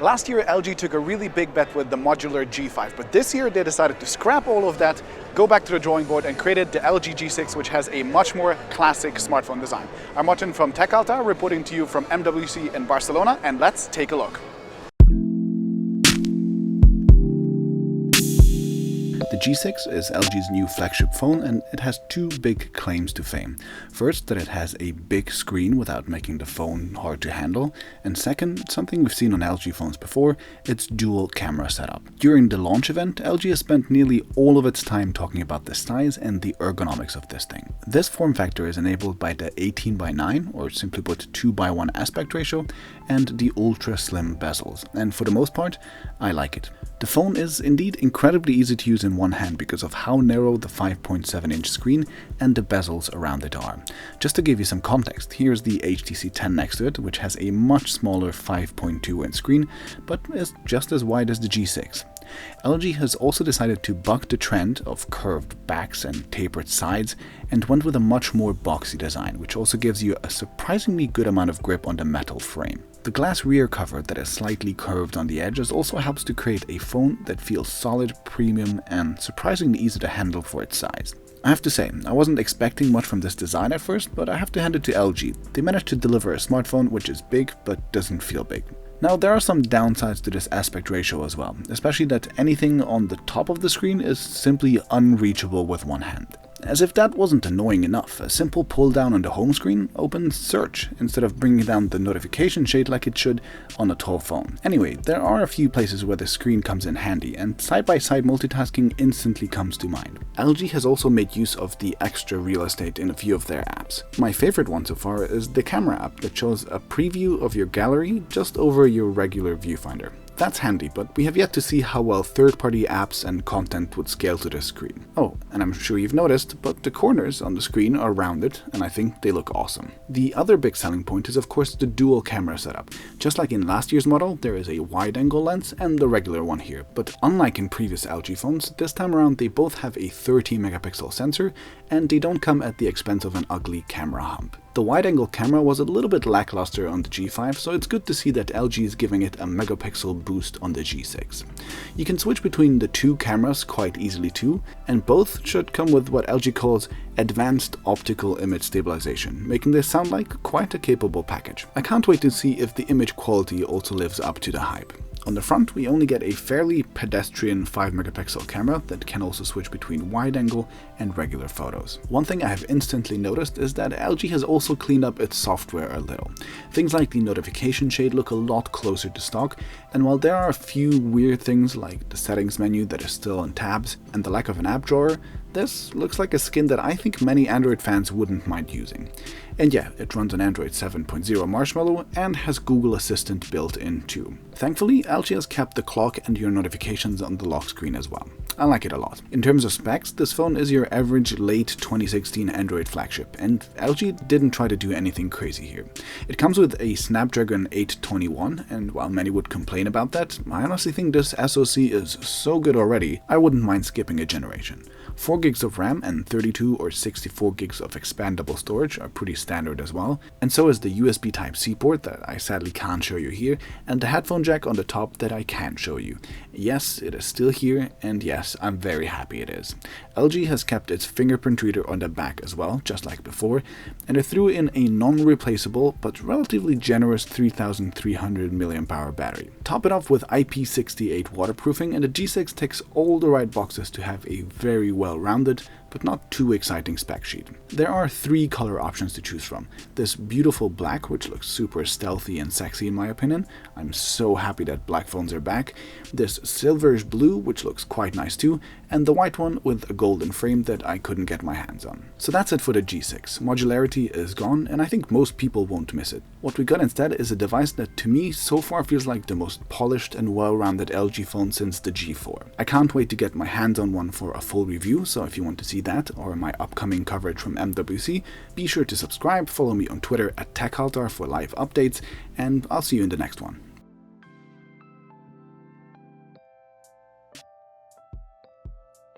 Last year, LG took a really big bet with the modular G5, but this year they decided to scrap all of that, go back to the drawing board and created the LG G6, which has a much more classic smartphone design. I'm Martin from TechAltar, reporting to you from MWC in Barcelona, and let's take a look. The G6 is LG's new flagship phone, and it has two big claims to fame. First, that it has a big screen without making the phone hard to handle, and second, something we've seen on LG phones before, its dual camera setup. During the launch event, LG has spent nearly all of its time talking about the size and the ergonomics of this thing. This form factor is enabled by the 18:9, or simply put 2:1 aspect ratio, and the ultra slim bezels, and for the most part, I like it. The phone is indeed incredibly easy to use in one hand because of how narrow the 5.7-inch screen and the bezels around it are. Just to give you some context, here's the HTC 10 next to it, which has a much smaller 5.2-inch screen, but is just as wide as the G6. LG has also decided to buck the trend of curved backs and tapered sides and went with a much more boxy design, which also gives you a surprisingly good amount of grip on the metal frame. The glass rear cover that is slightly curved on the edges also helps to create a phone that feels solid, premium, and surprisingly easy to handle for its size. I have to say, I wasn't expecting much from this design at first, but I have to hand it to LG. They managed to deliver a smartphone which is big but doesn't feel big. Now, there are some downsides to this aspect ratio as well, especially that anything on the top of the screen is simply unreachable with one hand. As if that wasn't annoying enough, a simple pull down on the home screen opens search instead of bringing down the notification shade like it should on a tall phone. Anyway, there are a few places where the screen comes in handy, and side-by-side multitasking instantly comes to mind. LG has also made use of the extra real estate in a few of their apps. My favorite one so far is the camera app that shows a preview of your gallery just over your regular viewfinder. That's handy, but we have yet to see how well third-party apps and content would scale to this screen. Oh, and I'm sure you've noticed, but the corners on the screen are rounded, and I think they look awesome. The other big selling point is of course the dual camera setup. Just like in last year's model, there is a wide-angle lens and the regular one here, but unlike in previous LG phones, this time around they both have a 30-megapixel sensor, and they don't come at the expense of an ugly camera hump. The wide-angle camera was a little bit lackluster on the G5, so it's good to see that LG is giving it a megapixel boost on the G6. You can switch between the two cameras quite easily too, and both should come with what LG calls advanced optical image stabilization, making this sound like quite a capable package. I can't wait to see if the image quality also lives up to the hype. On the front, we only get a fairly pedestrian 5-megapixel camera that can also switch between wide-angle and regular photos. One thing I have instantly noticed is that LG has also cleaned up its software a little. Things like the notification shade look a lot closer to stock, and while there are a few weird things like the settings menu that is still on tabs and the lack of an app drawer, this looks like a skin that I think many Android fans wouldn't mind using. And yeah, it runs on Android 7.0 Marshmallow and has Google Assistant built in too. Thankfully, LG has kept the clock and your notifications on the lock screen as well. I like it a lot. In terms of specs, this phone is your average late 2016 Android flagship, and LG didn't try to do anything crazy here. It comes with a Snapdragon 821, and while many would complain about that, I honestly think this SoC is so good already, I wouldn't mind skipping a generation. 4 gigs of RAM and 32 or 64 gigs of expandable storage are pretty standard as well, and so is the USB Type-C port that I sadly can't show you here, and the headphone jack on the top that I can show you. Yes, it is still here, and yes, I'm very happy it is. LG has kept its fingerprint reader on the back as well, just like before, and it threw in a non-replaceable but relatively generous 3300 mAh battery. Top it off with IP68 waterproofing, and the G6 ticks all the right boxes to have a very well-rounded but not too exciting spec sheet. There are 3 color options to choose from. This beautiful black, which looks super stealthy and sexy in my opinion. I'm so happy that black phones are back. This silverish blue, which looks quite nice too, and the white one with a golden frame that I couldn't get my hands on. So that's it for the G6. Modularity is gone, and I think most people won't miss it. What we got instead is a device that to me so far feels like the most polished and well-rounded LG phone since the G4. I can't wait to get my hands on one for a full review, so if you want to see that or my upcoming coverage from MWC, be sure to subscribe, follow me on Twitter at TechAltar for live updates, and I'll see you in the next one.